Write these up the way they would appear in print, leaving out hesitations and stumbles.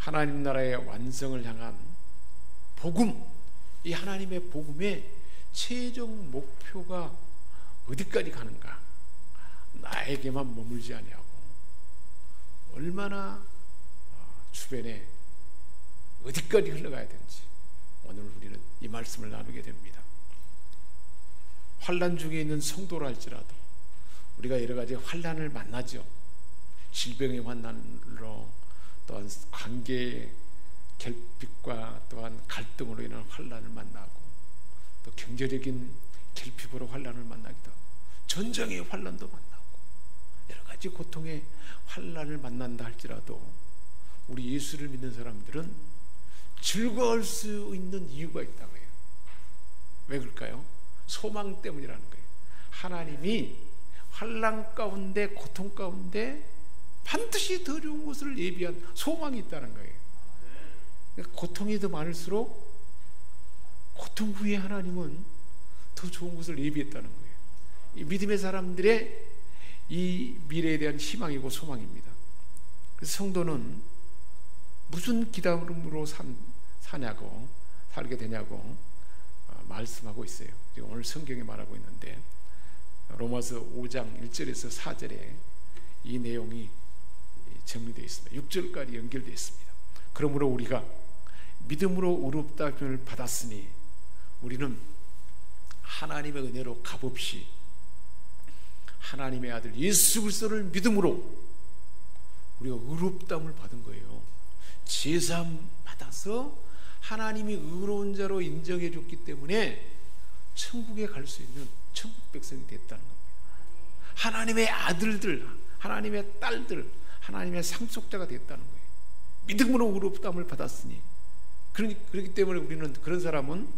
하나님 나라의 완성을 향한 복음, 이 하나님의 복음의 최종 목표가 어디까지 가는가? 나에게만 머물지 아니하고 얼마나 주변에 어디까지 흘러가야 되는지 오늘 우리는 이 말씀을 나누게 됩니다. 환난 중에 있는 성도라 할지라도 우리가 여러 가지 환난을 만나죠. 질병의 환난으로, 또한 관계의 결핍과 또한 갈등으로 인한 환난을 만나고, 또 경제적인 결핍으로 환난을 만나기도 하고, 전쟁의 환난도 만나고, 여러 가지 고통의 환난을 만난다 할지라도 우리 예수를 믿는 사람들은 즐거울 수 있는 이유가 있다고 해요. 왜 그럴까요? 소망 때문이라는 거예요. 하나님이 환난 가운데, 고통 가운데 반드시 더 좋은 것을 예비한 소망이 있다는 거예요. 고통이 더 많을수록 고통 후에 하나님은 더 좋은 것을 예비했다는 거예요. 이 믿음의 사람들의 이 미래에 대한 희망이고 소망입니다. 그래서 성도는 무슨 기다림으로 살게 되냐고 말씀하고 있어요. 지금 오늘 성경에 말하고 있는데, 로마서 5장 1절에서 4절에 이 내용이 정리되어 있습니다. 6절까지 연결되어 있습니다. 그러므로 우리가 믿음으로 의롭다함을 받았으니 우리는 하나님의 은혜로 값없이 하나님의 아들 예수 그리스도를 믿음으로 우리가 의롭다함을 받은 거예요. 제사함 받아서 하나님이 의로운 자로 인정해 줬기 때문에 천국에 갈 수 있는 천국 백성이 됐다는 겁니다. 하나님의 아들들, 하나님의 딸들, 하나님의 상속자가 됐다는 거예요. 믿음으로 의롭다함을 받았으니, 그렇기 때문에 우리는, 그런 사람은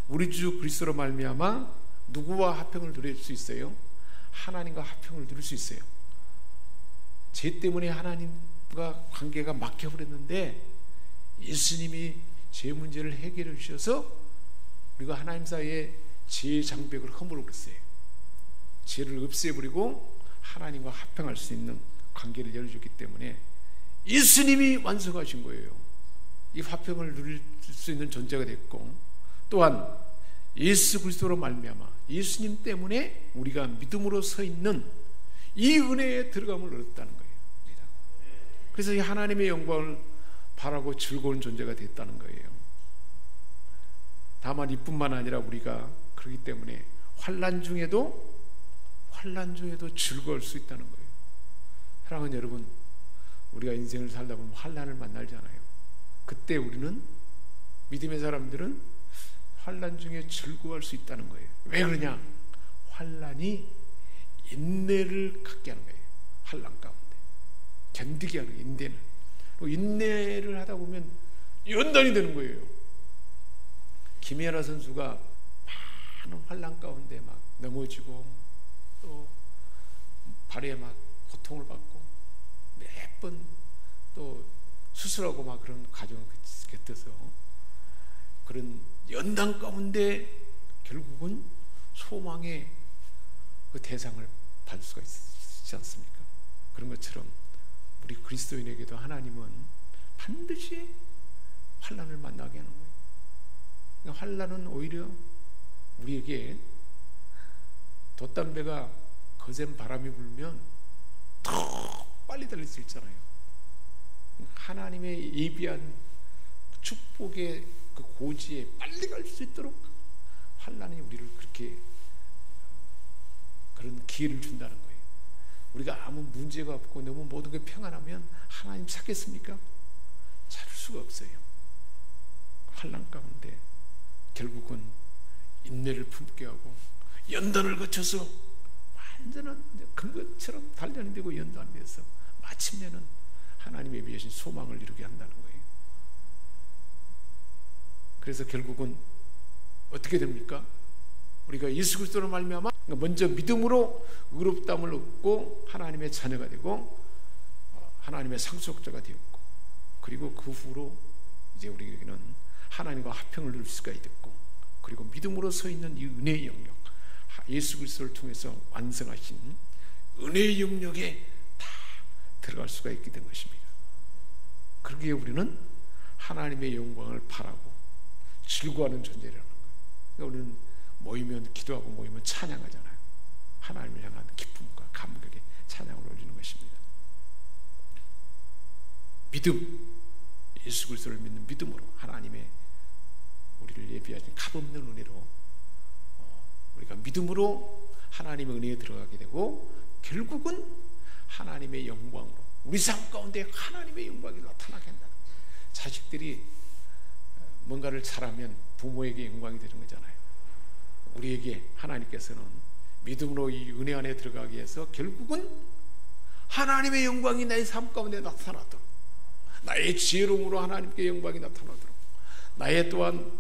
우리 주 그리스도로 말미암아 누구와 화평을 누릴 수 있어요? 하나님과 화평을 누릴 수 있어요. 죄 때문에 하나님과 관계가 막혀버렸는데 예수님이 죄 문제를 해결해 주셔서 우리가 하나님 사이에 죄의 장벽을 허물어버렸어요. 죄를 없애버리고 하나님과 화평할 수 있는 관계를 열어줬기 때문에 예수님이 완성하신 거예요. 이 화평을 누릴 수 있는 존재가 됐고, 또한 예수 그리스도로 말미암아 예수님 때문에 우리가 믿음으로 서 있는 이 은혜에 들어감을 얻었다는 거예요. 그래서 이 하나님의 영광을 바라고 즐거운 존재가 됐다는 거예요. 다만 이뿐만 아니라 우리가 그렇기 때문에 환난 중에도 즐거울 수 있다는 거예요. 사랑하는 여러분, 우리가 인생을 살다 보면 환난을 만나잖아요. 그때 우리는, 믿음의 사람들은 환난 중에 즐거워할 수 있다는 거예요. 왜 그러냐? 환난이 인내를 갖게 하는 거예요. 환난 가운데 견디게 하는 거예요. 인내는. 인내를 하다 보면 연단이 되는 거예요. 김연아 선수가 많은 환난 가운데 막 넘어지고 또 발에 막 고통을 받고 몇 번 또 수술하고 막 그런 과정을 겪어서 그런 연단 가운데 결국은 소망의 그 대상을 받을 수가 있지 않습니까? 그런 것처럼 우리 그리스도인에게도 하나님은 반드시 환난을 만나게 하는 거예요. 그러니까 환난은 오히려 우리에게 돛담배가 거센 바람이 불면 더 빨리 달릴 수 있잖아요. 하나님의 예비한 축복의 그 고지에 빨리 갈 수 있도록 환난이 우리를 그렇게 그런 기회를 준다는 거예요. 우리가 아무 문제가 없고 너무 모든 게 평안하면 하나님 찾겠습니까? 찾을 수가 없어요. 환난 가운데 결국은 인내를 품게 하고 연단을 거쳐서 완전한 금것처럼 단련이 되고 연단이 돼서 마침내는 하나님의 비하신 소망을 이루게 한다는 거예요. 그래서 결국은 어떻게 됩니까? 우리가 예수 그리스도로 말미암아 먼저 믿음으로 의롭다함을 얻고 하나님의 자녀가 되고 하나님의 상속자가 되었고, 그리고 그 후로 이제 우리에게는 하나님과 화평을 누릴 수가 있고, 그리고 믿음으로 서 있는 이 은혜의 영역, 예수 그리스도를 통해서 완성하신 은혜의 영역에 다 들어갈 수가 있게 된 것입니다. 그러기에 우리는 하나님의 영광을 바라고 즐거워하는 존재라는 거예요. 그러니까 우리는 모이면 기도하고 모이면 찬양하잖아요. 하나님을 향한 기쁨과 감격의 찬양을 올리는 것입니다. 믿음, 예수 그리스도를 믿는 믿음으로 하나님의 우리를 예비하신 값없는 은혜로 우리가 믿음으로 하나님의 은혜에 들어가게 되고 결국은 하나님의 영광으로 우리 삶 가운데 하나님의 영광이 나타나게 한다는 거예요. 자식들이 뭔가를 잘하면 부모에게 영광이 되는 거잖아요. 우리에게 하나님께서는 믿음으로 이 은혜 안에 들어가기 위해서 결국은 하나님의 영광이 나의 삶 가운데 나타나도록, 나의 지혜로움으로 하나님께 영광이 나타나도록, 나의 또한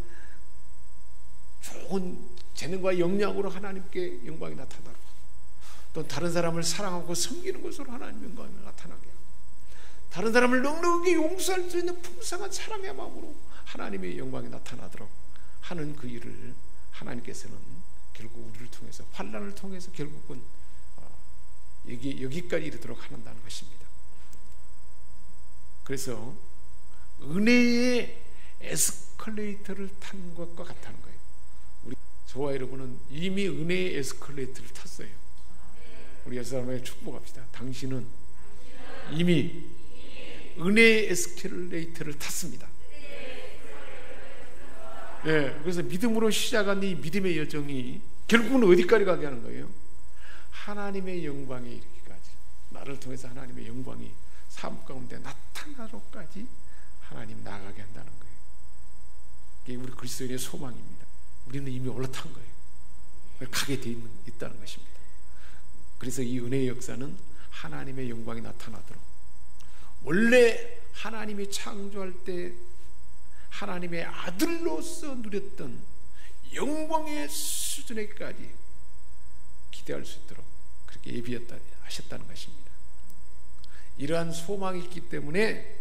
좋은 재능과 역량으로 하나님께 영광이 나타나도록, 또 다른 사람을 사랑하고 섬기는 것으로 하나님의 영광이 나타나게 하고, 다른 사람을 넉넉히 용서할 수 있는 풍성한 사랑의 마음으로 하나님의 영광이 나타나도록 하는 그 일을 하나님께서는 결국 우리를 통해서, 환난을 통해서 결국은 여기까지 이르도록 한다는 것입니다. 그래서 은혜의 에스컬레이터를 탄 것과 같다는 거예요. 저와 여러분은 이미 은혜의 에스컬레이터를 탔어요. 우리 예수 사람에게 축복합시다. 당신은 이미 은혜의 에스컬레이터를 탔습니다. 네, 그래서 믿음으로 시작한 이 믿음의 여정이 결국은 어디까지 가게 하는 거예요? 하나님의 영광에 이르기까지, 나를 통해서 하나님의 영광이 삶 가운데 나타나도까지 하나님 나가게 한다는 거예요. 이게 우리 그리스도인의 소망입니다. 우리는 이미 올라탄 거예요. 가게 돼 있다는 것입니다. 그래서 이 은혜의 역사는 하나님의 영광이 나타나도록, 원래 하나님이 창조할 때 하나님의 아들로서 누렸던 영광의 수준에까지 기대할 수 있도록 그렇게 예비하셨다는 것입니다. 이러한 소망이 있기 때문에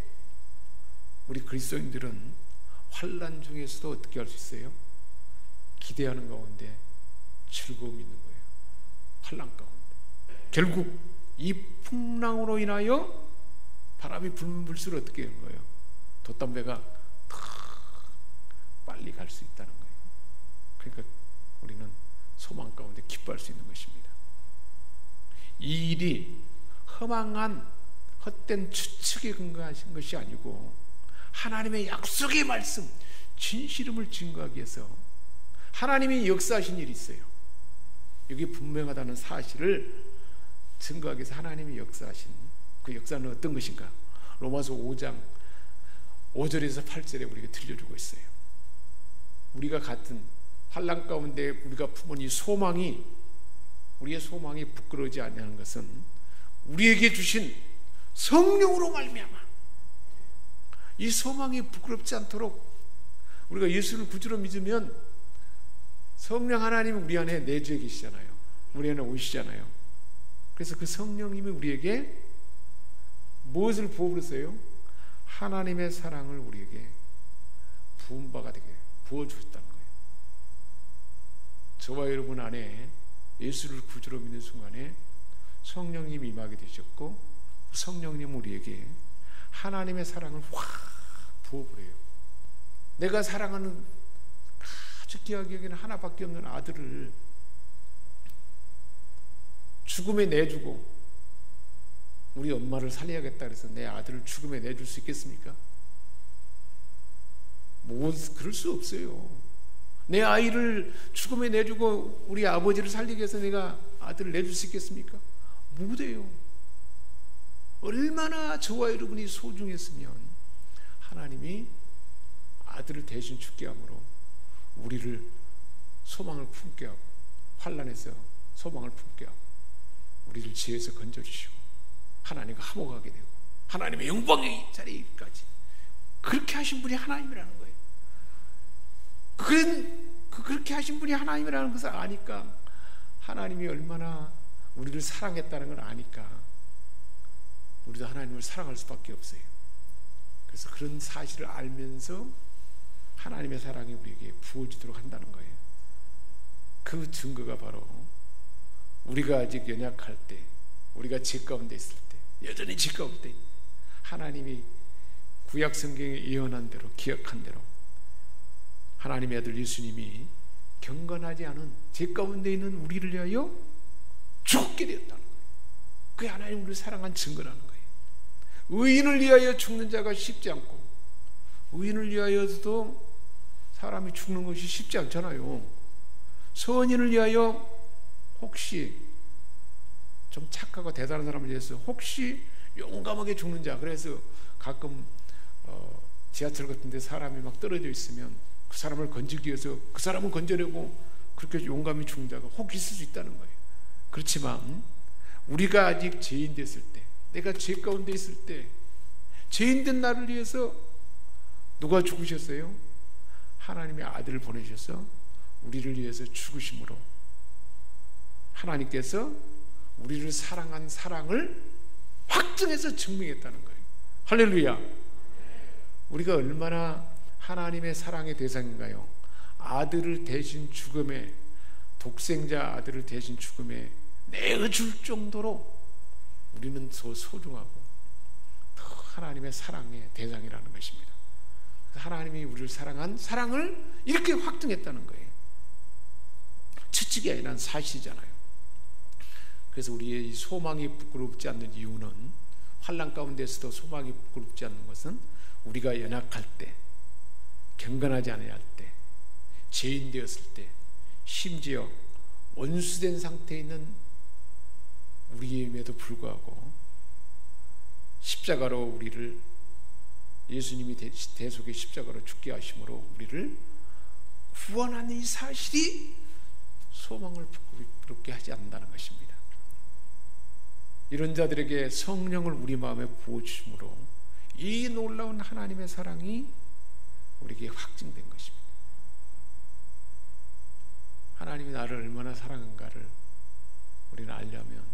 우리 그리스도인들은 환난 중에서도 어떻게 할 수 있어요? 기대하는 가운데 즐거움이 있는 거예요. 환난 가운데. 결국 이 풍랑으로 인하여 바람이 불수록 어떻게 되는 거예요? 돛담배가 더 빨리 갈 수 있다는 거예요. 그러니까 우리는 소망 가운데 기뻐할 수 있는 것입니다. 이 일이 허망한 헛된 추측에 근거하신 것이 아니고 하나님의 약속의 말씀, 진실함을 증거하기 위해서 하나님이 역사하신 일이 있어요. 이게 분명하다는 사실을 증거하기 위해서 하나님이 역사하신 그 역사는 어떤 것인가? 로마서 5장 5절에서 8절에 우리에게 들려주고 있어요. 우리가 같은 환난 가운데 우리가 품은 이 소망이, 우리의 소망이 부끄러우지 아니하는 것은 우리에게 주신 성령으로 말미암아 이 소망이 부끄럽지 않도록 우리가 예수를 구주로 믿으면 성령 하나님이 우리 안에 내주해 계시잖아요. 우리 안에 오시잖아요. 그래서 그 성령님이 우리에게 무엇을 부어주세요? 하나님의 사랑을 우리에게 부은 바가 되게 부어주셨다는 거예요. 저와 여러분 안에 예수를 구주로 믿는 순간에 성령님이 임하게 되셨고 성령님은 우리에게 하나님의 사랑을 확 부어버려요. 내가 사랑하는 아주 귀하게 여기는 하나밖에 없는 아들을 죽음에 내주고, 우리 엄마를 살려야겠다 그래서 내 아들을 죽음에 내줄 수 있겠습니까? 뭐 그럴 수 없어요. 내 아이를 죽음에 내주고 우리 아버지를 살리기 위해서 내가 아들을 내줄 수 있겠습니까? 못해요. 얼마나 저와 여러분이 소중했으면 하나님이 아들을 대신 죽게 함으로 우리를 소망을 품게 하고, 환난에서 소망을 품게 하고 우리를 지혜에서 건져주시고 하나님과 화목하게 되고 하나님의 영광의 자리까지 그렇게 하신 분이 하나님이라는 거예요. 그렇게 하신 분이 하나님이라는 것을 아니까, 하나님이 얼마나 우리를 사랑했다는 걸 아니까 우리도 하나님을 사랑할 수밖에 없어요. 그래서 그런 사실을 알면서 하나님의 사랑이 우리에게 부어지도록 한다는 거예요. 그 증거가 바로 우리가 아직 연약할 때, 우리가 죄 가운데 있을 때, 여전히 죄 가운데 하나님이 구약 성경에 예언한 대로, 기억한 대로 하나님의 아들 예수님이 경건하지 않은 죄 가운데 있는 우리를 위하여 죽게 되었다는 거예요. 그게 하나님 우리를 사랑한 증거라는 거예요. 의인을 위하여 죽는 자가 쉽지 않고, 의인을 위하여도 사람이 죽는 것이 쉽지 않잖아요. 선인을 위하여 혹시 좀 착하고 대단한 사람을 위해서 혹시 용감하게 죽는 자, 그래서 가끔 지하철 같은 데 사람이 막 떨어져 있으면 그 사람을 건지기 위해서 그 사람을 건져내고 그렇게 용감히 죽는 자가 혹 있을 수 있다는 거예요. 그렇지만 우리가 아직 죄인 됐을 때, 내가 죄 가운데 있을 때, 죄인 된 나를 위해서 누가 죽으셨어요? 하나님의 아들을 보내셔서 우리를 위해서 죽으심으로 하나님께서 우리를 사랑한 사랑을 확증해서 증명했다는 거예요. 할렐루야. 우리가 얼마나 하나님의 사랑의 대상인가요? 아들을 대신 죽음에, 독생자 아들을 대신 죽음에 내어줄 정도로 우리는 더 소중하고 더 하나님의 사랑의 대상이라는 것입니다. 하나님이 우리를 사랑한 사랑을 이렇게 확증했다는 거예요. 추측이 아니라 사실이잖아요. 그래서 우리의 이 소망이 부끄럽지 않는 이유는, 환난 가운데서도 소망이 부끄럽지 않는 것은 우리가 연약할 때, 경건하지 않아야 할 때, 죄인 되었을 때, 심지어 원수된 상태에 있는 우리임에도 불구하고 십자가로 우리를, 예수님이 대속의 십자가로 죽게 하심으로 우리를 구원하는 이 사실이 소망을 부끄럽게 하지 않는다는 것입니다. 이런 자들에게 성령을 우리 마음에 부어주심으로 이 놀라운 하나님의 사랑이 우리에게 확증된 것입니다. 하나님이 나를 얼마나 사랑한가를 우리는 알려면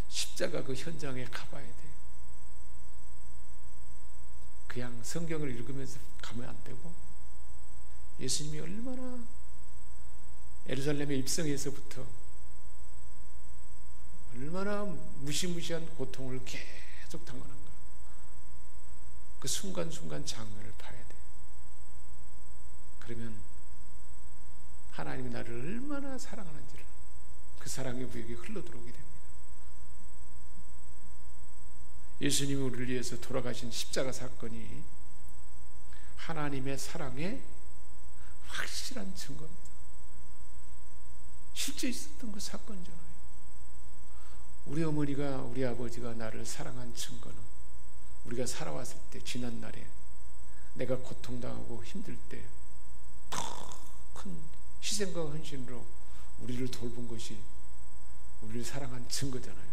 십자가 그 현장에 가봐야 돼요. 그냥 성경을 읽으면서 가면 안 되고, 예수님이 얼마나 예루살렘에 입성해서부터 얼마나 무시무시한 고통을 계속 당하는가, 그 순간순간 장면을 봐야 돼요. 그러면 하나님이 나를 얼마나 사랑하는지를, 그 사랑이 우리에게 흘러들어오게 됩니다. 예수님이 우리를 위해서 돌아가신 십자가 사건이 하나님의 사랑의 확실한 증거입니다. 실제 있었던 그 사건이잖아요. 우리 어머니가, 우리 아버지가 나를 사랑한 증거는 우리가 살아왔을 때, 지난 날에 내가 고통당하고 힘들 때 더 큰 희생과 헌신으로 우리를 돌본 것이 우리를 사랑한 증거잖아요.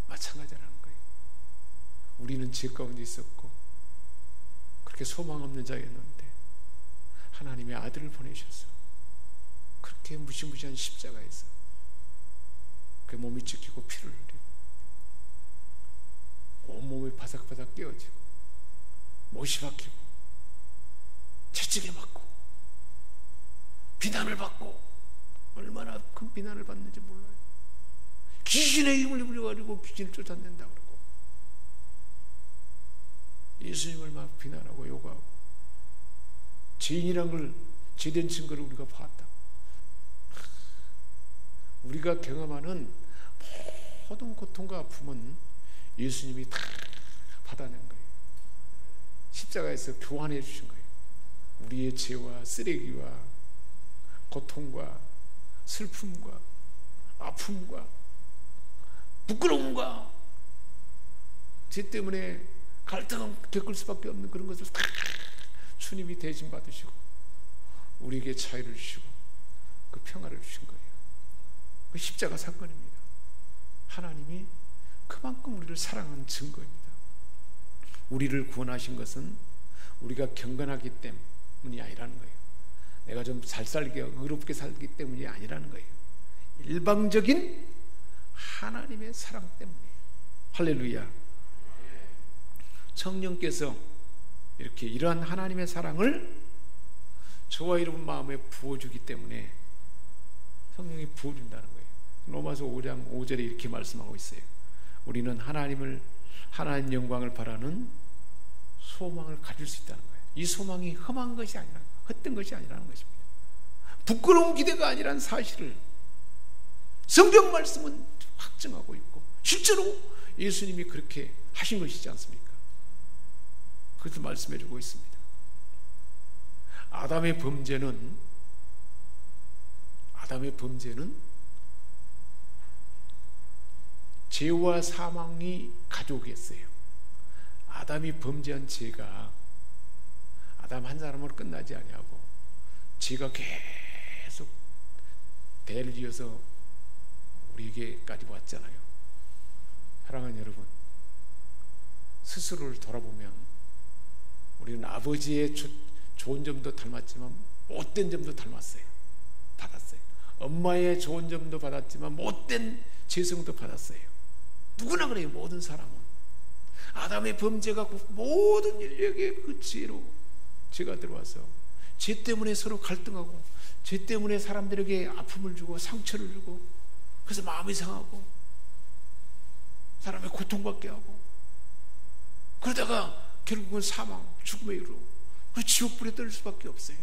마찬가지라는 거예요. 우리는 죄 가운데 있었고 그렇게 소망 없는 자였는데 하나님의 아들을 보내셔서 그렇게 무시무시한 십자가에서 그 몸이 찢기고 피를 흘리고 온몸이 바삭바삭 깨어지고 못이 박히고 채찍에 맞고 비난을 받고, 얼마나 큰 비난을 받는지 몰라요. 귀신의 힘을 불려가지고 귀신을 쫓아낸다 그러고 예수님을 막 비난하고 욕하고, 죄인이란 걸, 죄된 증거를 우리가 봤다. 우리가 경험하는 모든 고통과 아픔은 예수님이 다 받아낸 거예요. 십자가에서 교환해 주신 거예요. 우리의 죄와 쓰레기와 고통과 슬픔과 아픔과 부끄러움과 죄 때문에 갈등을 겪을 수밖에 없는 그런 것을 다 주님이 대신 받으시고 우리에게 자유를 주시고 그 평화를 주신 거예요. 그 십자가 사건입니다. 하나님이 그만큼 우리를 사랑하는 증거입니다. 우리를 구원하신 것은 우리가 경건하기 때문이 아니라는 거예요. 내가 좀 잘 살게, 의롭게 살기 때문이 아니라는 거예요. 일방적인 하나님의 사랑 때문이에요. 할렐루야. 성령께서 이렇게 이러한 하나님의 사랑을 저와 여러분 마음에 부어주기 때문에 성령이 부어준다는 거예요. 로마서 5장 5절에 이렇게 말씀하고 있어요. 우리는 하나님 영광을 바라는 소망을 가질 수 있다는 거예요. 이 소망이 험한 것이 아니라, 헛된 것이 아니라는 것입니다. 부끄러운 기대가 아니라는 사실을 성경 말씀은 확증하고 있고, 실제로 예수님이 그렇게 하신 것이지 않습니까? 그것을 말씀해 주고 있습니다. 아담의 범죄는 죄와 사망이 가져오겠어요. 아담이 범죄한 죄가 아담 한 사람으로 끝나지 아니하고 죄가 계속 대를 이어서 우리에게까지 왔잖아요. 사랑하는 여러분, 스스로를 돌아보면 우리는 아버지의 좋은 점도 닮았지만 못된 점도 받았어요. 엄마의 좋은 점도 받았지만 못된 죄성도 받았어요. 누구나 그래요. 모든 사람은 아담의 범죄가 모든 인류에게 그 죄가 들어와서 죄 때문에 서로 갈등하고, 죄 때문에 사람들에게 아픔을 주고 상처를 주고, 그래서 마음이 상하고 사람의 고통받게 하고, 그러다가 결국은 사망, 죽음에 이르고 지옥불에 떨 수밖에 없어요.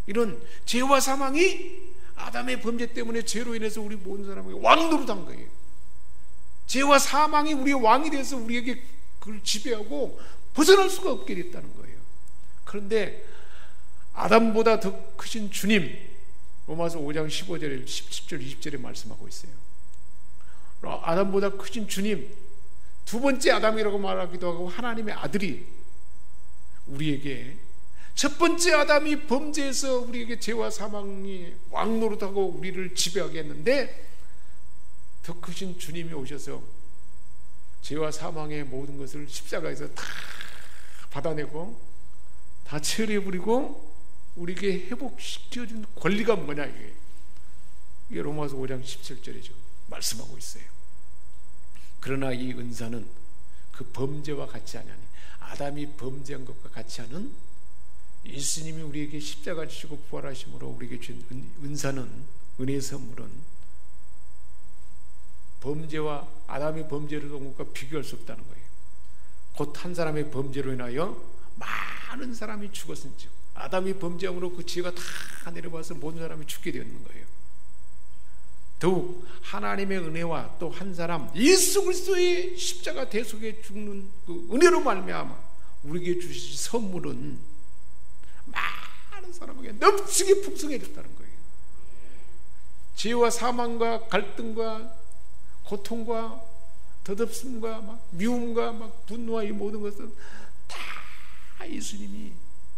이런 죄와 사망이 아담의 범죄 때문에 죄로 인해서 우리 모든 사람에게 왕노릇한 거예요. 죄와 사망이 우리의 왕이 돼서 우리에게 그걸 지배하고 벗어날 수가 없게 됐다는 거예요. 그런데 아담보다 더 크신 주님, 로마서 5장 15절, 17절, 20절에 말씀하고 있어요. 아담보다 크신 주님, 두 번째 아담이라고 말하기도 하고, 하나님의 아들이 우리에게 첫 번째 아담이 범죄해서 우리에게 죄와 사망이 왕노릇하고 우리를 지배하게 했는데, 더 크신 주님이 오셔서 죄와 사망의 모든 것을 십자가에서 다 받아내고 다 처리해버리고 우리에게 회복시켜준 권리가 뭐냐, 이게 로마서 5장 17절에 지금 말씀하고 있어요. 그러나 이 은사는 그 범죄와 같이 하냐니, 아담이 범죄한 것과 같이 하는 예수님이 우리에게 십자가 지시고 부활하심으로 우리에게 준 은사는, 은혜의 선물은 범죄와 아담의 범죄를 온 것과 비교할 수 없다는 거예요. 곧 한 사람의 범죄로 인하여 많은 사람이 죽었은즉, 아담이 범죄함으로 그 죄가 다 내려와서 모든 사람이 죽게 되었는 거예요. 더욱 하나님의 은혜와 또 한 사람 예수 그리스도의 십자가 대속에 죽는 그 은혜로 말미암아 우리에게 주신 선물은 많은 사람에게 넘치게 풍성해졌다는 거예요. 죄와 사망과 갈등과 고통과 덧없음과 막 미움과 막 분노와 이 모든 것은 다 예수님이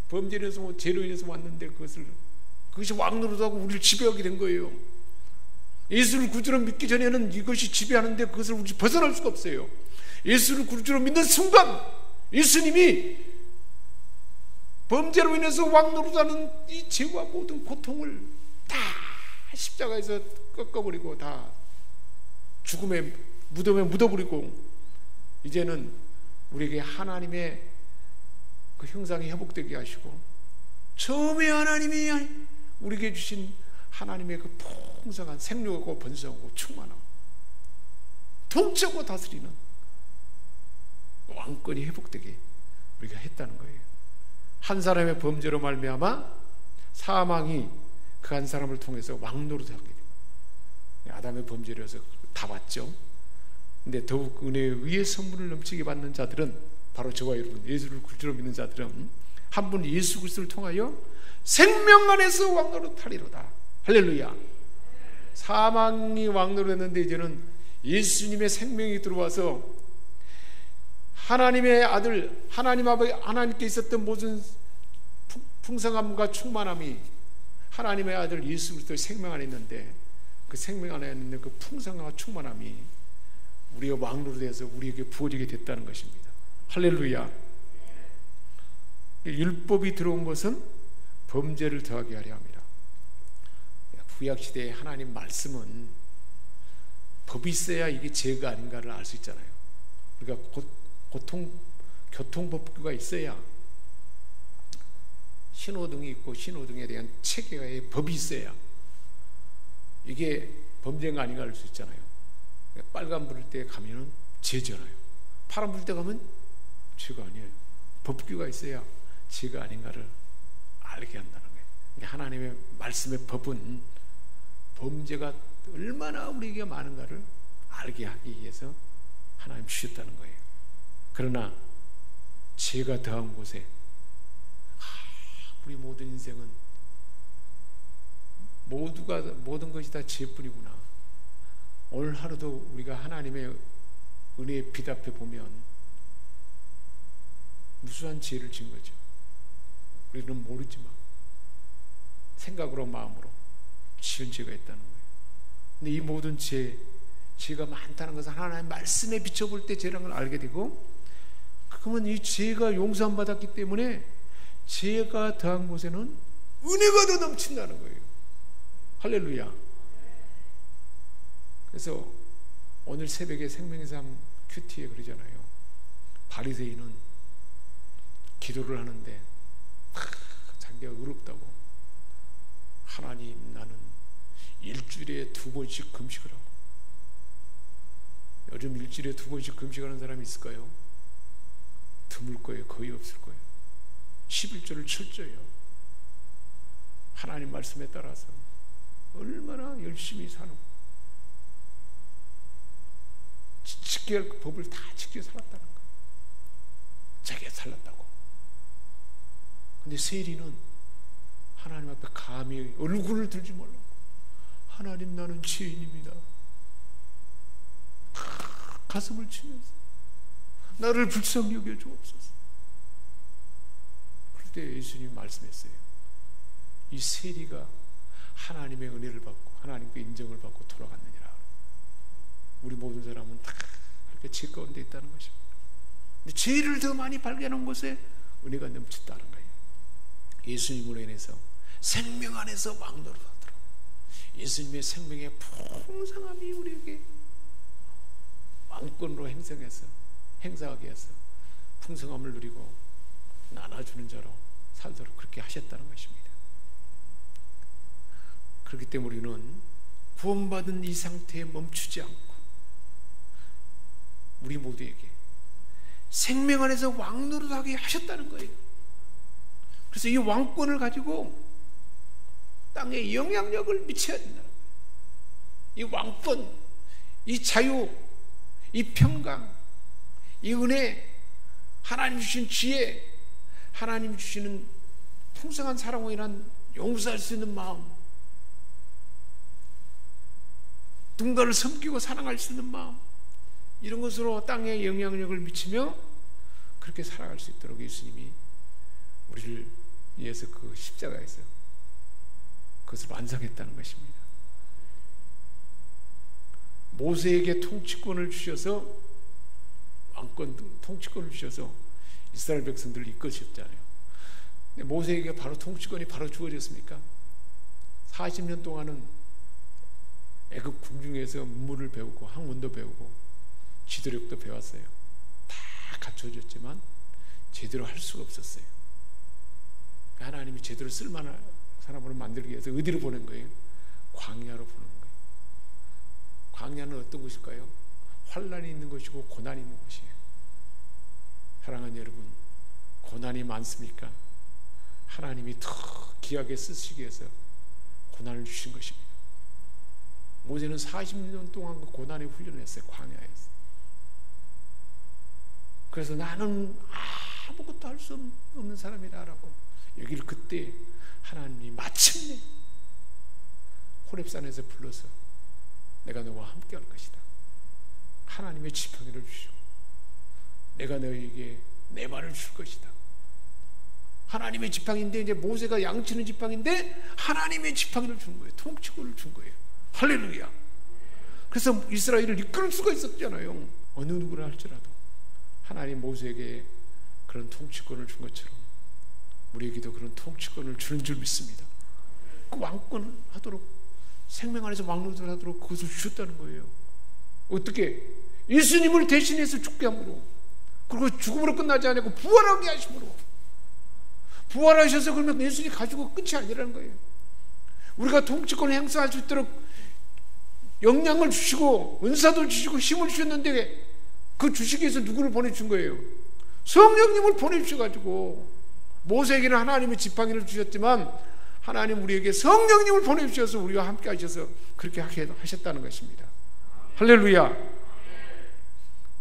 범죄로 인해서, 죄로 인해서 왔는데 그것이 왕노릇하고 우리를 지배하게 된 거예요. 예수를 구주로 믿기 전에는 이것이 지배하는데 그것을 우리 벗어날 수가 없어요. 예수를 구주로 믿는 순간 예수님이 범죄로 인해서 왕노릇하는 이 죄와 모든 고통을 다 십자가에서 꺾어버리고 다 죽음의 무덤에 묻어버리고, 이제는 우리에게 하나님의 그 형상이 회복되게 하시고, 처음에 하나님이 우리에게 주신 하나님의 그 풍성한 생육하고 번성하고 충만하고 통치하고 다스리는 왕권이 회복되게 우리가 했다는 거예요. 한 사람의 범죄로 말미암아 사망이 그 한 사람을 통해서 왕노릇하게 됩니다. 아담의 범죄로서 다 받죠. 근데 더욱 은혜의 의의 선물을 넘치게 받는 자들은 바로 저와 여러분, 예수를 구주로 믿는 자들은 한 분 예수 그리스도를 통하여 생명 안에서 왕노릇하리로다. 할렐루야. 사망이 왕노릇했는데 이제는 예수님의 생명이 들어와서 하나님의 아들, 하나님 아버지, 하나님께 있었던 모든 풍성함과 충만함이 하나님의 아들 예수 그리스도의 생명 안에 있는데, 그 생명 안에 있는 그 풍성함과 충만함이 우리가 왕노릇해서 우리에게 부어지게 됐다는 것입니다. 할렐루야. 율법이 들어온 것은 범죄를 더하게 하려 합니다. 구약시대의 하나님 말씀은 법이 있어야 이게 죄가 아닌가를 알 수 있잖아요. 그러니까 교통법규가 있어야, 신호등이 있고 신호등에 대한 체계의 법이 있어야 이게 범죄가 아닌가 알 수 있잖아요. 빨간 불 때 가면은 죄잖아요. 파란 불 때 가면 죄가 아니에요. 법규가 있어야 죄가 아닌가를 알게 한다는 거예요. 근데 하나님의 말씀의 법은 범죄가 얼마나 우리에게 많은가를 알게 하기 위해서 하나님 주셨다는 거예요. 그러나 죄가 더한 곳에 우리 모든 인생은 모든 것이 다 죄뿐이구나. 오늘 하루도 우리가 하나님의 은혜에 비답해 보면 무수한 죄를 지은 거죠. 우리는 모르지만 생각으로 마음으로 지은 죄가 있다는 거예요. 근데 이 모든 죄가 많다는 것은 하나님의 말씀에 비춰볼 때 죄라는 걸 알게 되고, 그러면 이 죄가 용서함 받았기 때문에 죄가 더한 곳에는 은혜가 더 넘친다는 거예요. 할렐루야. 그래서 오늘 새벽에 생명의 삶 큐티에 그러잖아요. 바리새인은 기도를 하는데 자기가 의롭다고, 하나님 나는 일주일에 2번씩 금식을 하고, 요즘 일주일에 2번씩 금식하는 사람이 있을까요? 드물 거예요. 거의 없을 거예요. 11조를 철저해요. 하나님 말씀에 따라서 얼마나 열심히 사는, 지켜야 할 법을 다 지켜 살았다는 거예요. 자기가 살랐다고. 근데 세리는 하나님 앞에 감히 얼굴을 들지 말라고, 하나님 나는 죄인입니다, 가슴을 치면서 나를 불쌍히 여겨 주옵소서. 그럴 때 예수님이 말씀했어요. 이 세리가 하나님의 은혜를 받고 하나님께 인정을 받고 돌아갔느니라. 우리 모든 사람은 다 그렇게 죄 가운데 있다는 것입니다. 근데 죄를 더 많이 발견한 곳에 은혜가 넘쳤다는 거예요. 예수님으로 인해서 생명 안에서 왕노릇하도록 예수님의 생명의 풍성함이 우리에게 왕권으로 행사하게 해서 풍성함을 누리고 나눠주는 자로 살도록 그렇게 하셨다는 것입니다. 그렇기 때문에 우리는 구원받은 이 상태에 멈추지 않고 우리 모두에게 생명 안에서 왕노릇하게 하셨다는 거예요. 그래서 이 왕권을 가지고 땅에 영향력을 미쳐야 된다는 거예요. 이 왕권, 이 자유, 이 평강, 이 은혜, 하나님 주신 지혜, 하나님 주시는 풍성한 사랑으로 인한 용서할 수 있는 마음, 누군가를 섬기고 사랑할 수 있는 마음, 이런 것으로 땅에 영향력을 미치며 그렇게 살아갈 수 있도록 예수님이 우리를 위해서 그 십자가에서 그것을 완성했다는 것입니다. 모세에게 통치권을 주셔서, 왕권 통치권을 주셔서 이스라엘 백성들을 이끄셨잖아요. 근데 모세에게 바로 통치권이 바로 주어졌습니까? 40년 동안은 애굽 궁중에서 문물을 배우고 학문도 배우고 지도력도 배웠어요. 다 갖춰졌지만 제대로 할 수가 없었어요. 하나님이 제대로 쓸만한 사람으로 만들기 위해서 어디로 보낸 거예요? 광야로 보낸 거예요. 광야는 어떤 곳일까요? 환난이 있는 것이고 고난이 있는 곳이에요. 사랑하는 여러분, 고난이 많습니까? 하나님이 더 귀하게 쓰시기 위해서 고난을 주신 것입니다. 모세는 40년 동안 그 고난의 훈련을 했어요. 광야에서. 그래서 나는 아무것도 할 수 없는 사람이다라고 여기를 그때 하나님이 마침내 호렙산에서 불러서 내가 너와 함께 할 것이다. 하나님의 지팡이를 주시고 내가 너에게 내 말을 줄 것이다. 하나님의 지팡이인데, 이제 모세가 양치는 지팡이인데 하나님의 지팡이를 준 거예요. 통치권을 준 거예요. 할렐루야. 그래서 이스라엘을 이끌 수가 있었잖아요. 어느 누구를 할지라도 하나님 모세에게 그런 통치권을 준 것처럼 우리에게도 그런 통치권을 주는 줄 믿습니다. 그 왕권을 하도록, 생명 안에서 왕노릇을 하도록 그것을 주셨다는 거예요. 어떻게? 예수님을 대신해서 죽게 함으로, 그리고 죽음으로 끝나지 않고 부활하게 하심으로. 부활하셔서 그러면 예수님이 가지고 끝이 아니라는 거예요. 우리가 통치권을 행사할 수 있도록 영향을 주시고 은사도 주시고 힘을 주셨는데 그 주시기 위해서 누구를 보내준 거예요? 성령님을 보내주셔가지고, 모세에게는 하나님의 지팡이를 주셨지만 하나님 우리에게 성령님을 보내주셔서 우리와 함께 하셔서 그렇게 하셨다는 것입니다. 할렐루야.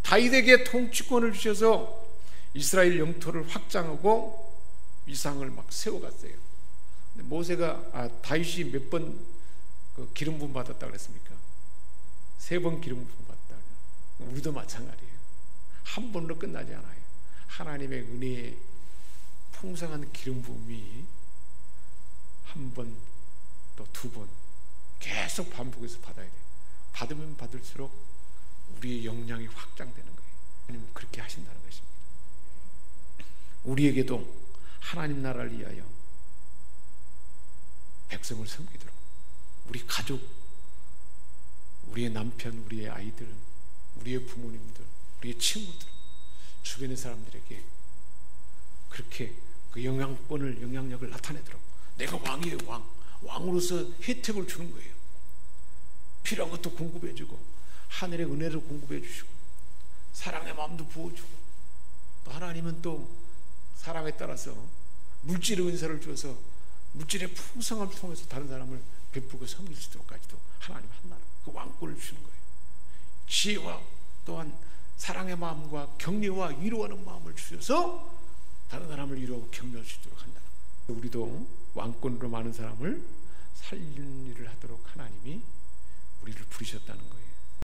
다윗에게 통치권을 주셔서 이스라엘 영토를 확장하고 위상을 막 세워갔어요. 다윗이 몇 번 기름 부음 받았다 그랬습니까? 3번 기름 부음 받았다. 우리도 마찬가지예요. 한 번으로 끝나지 않아요. 하나님의 은혜의 풍성한 기름 부음이 한 번, 또 2번 계속 반복해서 받아야 돼요. 받으면 받을수록 우리의 역량이 확장되는 거예요. 하나님은 그렇게 하신다는 것입니다. 우리에게도 하나님 나라를 위하여 백성을 섬기도록, 우리 가족, 우리의 남편, 우리의 아이들, 우리의 부모님들, 우리의 친구들, 주변의 사람들에게 그렇게 그 영향력을 나타내도록, 내가 왕이에요. 왕으로서 혜택을 주는 거예요. 필요한 것도 공급해주고, 하늘의 은혜를 공급해주시고, 사랑의 마음도 부어주고, 또 하나님은 또 사랑에 따라서 물질의 은사를 주어서 물질의 풍성함을 통해서 다른 사람을 베풀고 섬길 수 있도록까지도 하나님 한나라 그 왕권을 주시는 거예요. 지혜와 또한 사랑의 마음과 격려와 위로하는 마음을 주셔서 다른 사람을 위로하고 격려할 수 있도록 한다. 우리도 왕권으로 많은 사람을 살리는 일을 하도록 하나님이 우리를 부르셨다는 거예요.